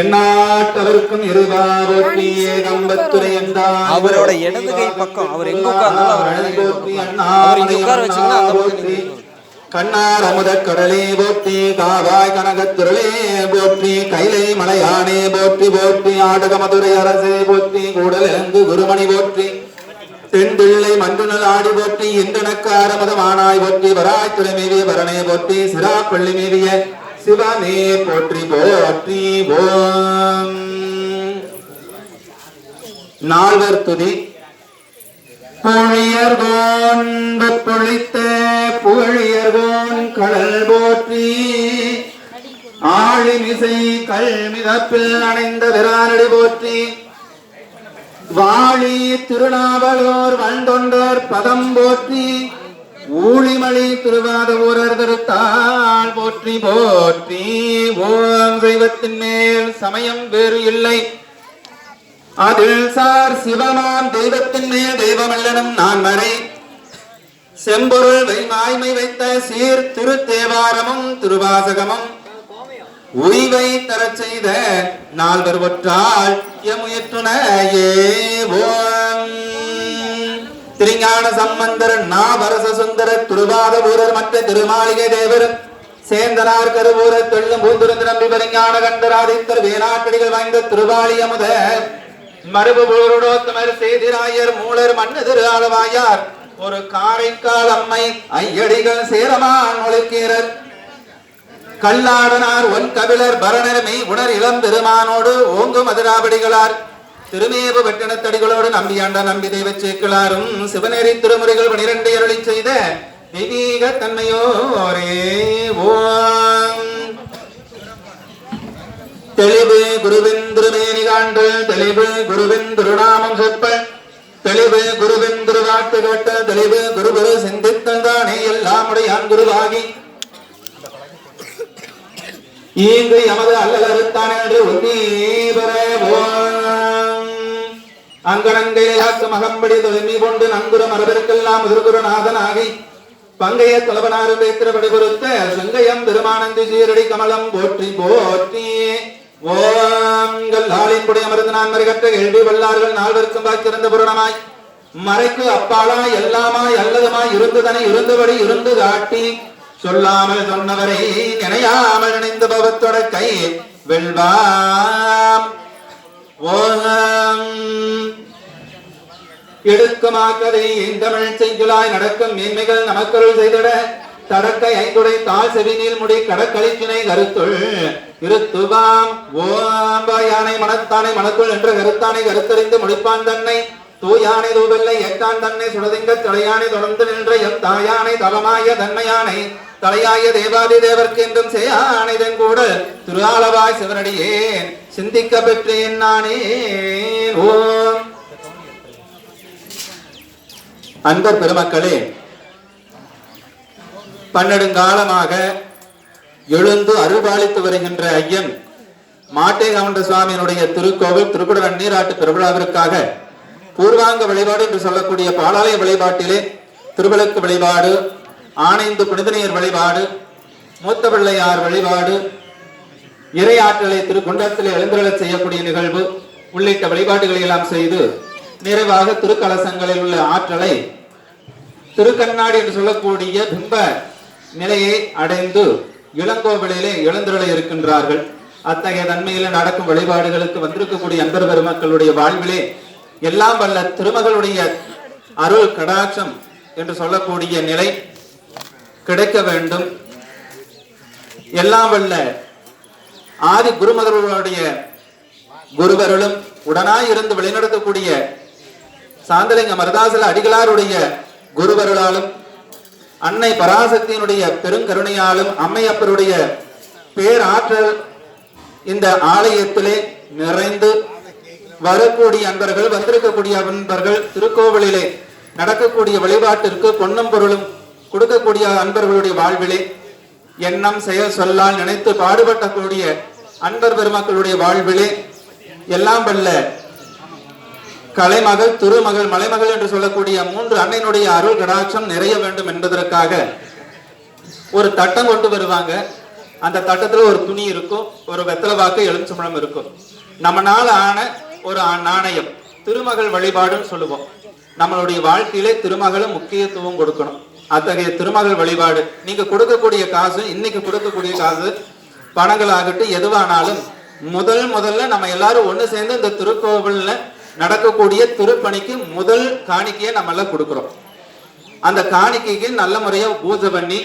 எண்ணாட்டவருக்கும் இருபாவோற்றி ஏகம்பத்துரை என்றார். அவரோட இடது கை பக்கம் அவர் எங்க உட்கார்ந்து கண்ணார் அமுத கடலே போற்றி காவாய் கனகத்துரளே போற்றி கைலை மலையானே போற்றி போற்றி ஆடக மதுரை அரசே போற்றி கூடல் இலங்கு குருமணி போற்றி தென்பிள்ளை மண்டுனல் ஆடி போற்றி இன்றனக்கார மதமானாய் போற்றி வராய் துறை மேவிய வரணே போற்றி சிராப்பள்ளி மேவிய சிவமே போற்றி போற்றி ஓம். நால்வர் துதி. புழியர்கோன் பொழித்த புகழியர்கோன் கடல் போற்றி ஆழிமிசை கல்மிதப்பில் அணைந்த விரானடி போற்றி வாழி திருநாவலோர் வந்தொண்டர் பதம் போற்றி ஊழிமலை திருவாத ஊரர் திருத்தாள் போற்றி போற்றி ஓம். தெய்வத்தின் மேல் சமயம் வேறு இல்லை, அதில் சார் சிவமாம் தெய்வத்தின் மேல் தெய்வமல்லனும் நான் வரை செம்பொருள் வாய்மை வைத்த சீர் திருத்தேவாரமும் திருவாசகமும் உய்வை தரச் செய்த நால்வர் ஒற்றால் எமுயற்றுணையே ஓம். திருஞான சம்பந்தர் நாவரச சுந்தர துருவாத ஊரர் மற்ற திருமாளிகை தேவர் சேந்தனார் கருவூர தெள்ளும் பூந்துருந்து நம்பி பரிஞான கண்டராதித்தர் வேணாட்டடிகள் வாய்ந்த திருவாளி அமுத மரபு பூரோடோத்தமர் சேதிராயர் மூலர் மண்ணு திரு ஆளவாயார் ஒரு காரைக்கால் அம்மை ஐயடிகள் சேரமான் ஒழுக்கீரர் கல்லாடனார் ஒன் கபிலர் பரணர்மை உணர் இளம் பெருமானோடு ஓங்கு மதுராபடிகளார் திருமேவு வெட்டணத்தடிகளோடு நம்பியாண்ட நம்பி தெய்வ சேக்கலாரும் சிவநெறி திருமுறைகள் 12 அருளி செய்த தெய்வீக தன்மையோரே ஓம். தெளிவு குருவின் திருமேனி காண்டல் தெளிவு குருவின் திருநாமம் சொற்ப தெளிவு குருவின் திருவாட்டு கேட்ட தெளிவு குருகுரு சிந்தித்தல் தானே எல்லாம் உடையான் குருவாகி ஈங்கு எமது அல்லலறுத்தான் என்று உன்னீபர அங்கனங்கையாக்கு மகம்படி தொலைமை கொண்டு நங்குர மரபிற்கெல்லாம் முதுகுரநாதனாகி பங்கைய தலைவனாறு பேத்திரபடி பொறுத்த சங்கையம் திருமானந்தி சீரடி கமலம் போற்றி போற்றி ஓங்கள் ஆளின் குடி அமர்ந்து நான் மறைகற்ற கேள்வி வல்லார்கள் நால்வர்க்கும் வாக்கிருந்த புரணமாய் மறைக்கு அப்பாலாய் எல்லாமாய் அல்லதுமாய் இருந்துதனை இருந்தபடி இருந்து காட்டி சொல்லாமல் சொன்னவரை நினையாமல் நினைந்த பவத்தோட கை வெல்வாம். எடுக்குமாக்கதை இந்தமிழ் செய்யுளாய் நடக்கும் மேன்மைகள் நமக்கருள் செய்திட தடக்கை ஐந்துடை தாழ் செவினில் முடி கடற்களிச்சினை கருத்துள் இருத்துவாம். ஓம்பாயானை மனத்தானை மனத்துள் என்ற கருத்தானை கருத்தறிந்து முடிப்பான் தன்னை தூயானை தூவெல்லை ஏற்றான் தன்னை சுடதிங்க தலையானை தொடர்ந்து நின்ற எம் தாயானை தவமாய தன்மையானை தலையாய தேவாதி தேவர்க்கு என்றும் செய்யானைதன் கூட திருஆளவாய் சிவனடியேன் சிந்திக்க பெற்றேன் நானே. ஓம். அன்பர் பெருமக்களே, பன்னெடுங்காலமாக எழுந்து அருள்பாலித்து வருகின்ற ஐயன் மாட்டேகவுண்ட சுவாமியினுடைய திருக்கோவில் திருக்குடல் நீராட்டு பெருவிழாவிற்காக பூர்வாங்க வழிபாடு என்று சொல்லக்கூடிய பாலாலய வழிபாட்டிலே திருவிளக்கு வழிபாடு, ஆனைந்து புனிதநீர் வழிபாடு, மூத்த பிள்ளையார் வழிபாடு, இறை ஆற்றலை திருக்குண்டத்திலே எழுந்தருளச் செய்யக்கூடிய நிகழ்வு உள்ளிட்ட வழிபாடுகளை எல்லாம் செய்து நிறைவாக திருக்கலசங்களில் உள்ள ஆற்றலை திருக்கண்ணாடி என்று சொல்லக்கூடிய பிம்ப நிலையை அடைந்து இளங்கோவிலே எழுந்தருள இருக்கின்றார்கள். அத்தகைய தன்மையில நடக்கும் வழிபாடுகளுக்கு வந்திருக்கக்கூடிய அன்பர் பெருமக்களுடைய வாழ்விலே எல்லாம் வல்ல திருமகளுடைய அருள் கடாட்சம் என்று சொல்லக்கூடிய நிலை கிடைக்க வேண்டும். எல்லாம் வல்ல ஆதி குருமதர்களுடைய குருவருளும் உடனாய் இருந்து வழிநடத்தக்கூடிய சாந்தலிங்க மருதாசல அடிகளாருடைய குருவருளாலும் அன்னை பராசக்தியினுடைய பெருங்கருணையாலும் அம்மையப்பருடைய பேராற்றல் இந்த ஆலயத்திலே நிறைந்து வரக்கூடிய அன்பர்கள் வந்திருக்கக்கூடிய அன்பர்கள் திருக்கோவிலிலே நடக்கக்கூடிய வழிபாட்டிற்கு பொன்னும் பொருளும் கொடுக்கக்கூடிய அன்பர்களுடைய வாழ்விலே எண்ணம் செயல் சொல்லால் நினைத்து பாடுபட்டக்கூடிய அன்பர் பெருமக்களுடைய வாழ்விலே எல்லாம் வல்ல கலைமகள் திருமகள் மலைமகள் என்று சொல்லக்கூடிய 3 அன்னையினுடைய அருள் கடாட்சம் நிறைய வேண்டும் என்பதற்காக ஒரு தட்டம் கொண்டு வருவாங்க. அந்த தட்டத்துல ஒரு துணி இருக்கும், ஒரு வெத்தலை வாக்கு, எலுமிச்சம்பழம் இருக்கும். நம்மனால ஆன ஒரு நாணயம், திருமகள் வழிபாடுன்னு சொல்லுவோம். நம்மளுடைய வாழ்க்கையிலே திருமகளும் முக்கியத்துவம் கொடுக்கணும். அத்தகைய திருமகள் வழிபாடு நீங்க கொடுக்கக்கூடிய காசு, இன்னைக்கு கொடுக்கக்கூடிய காசு, பணங்கள் ஆகட்டும், எதுவானாலும் முதல்ல நம்ம எல்லாரும் ஒண்ணு சேர்ந்து இந்த திருக்கோவில்ல நடக்கக்கூடிய திருப்பணிக்கு முதல் காணிக்கையை நம்ம எல்லாம் கொடுக்கிறோம். அந்த காணிக்கைக்கு நல்ல முறையா பூஜை பண்ணி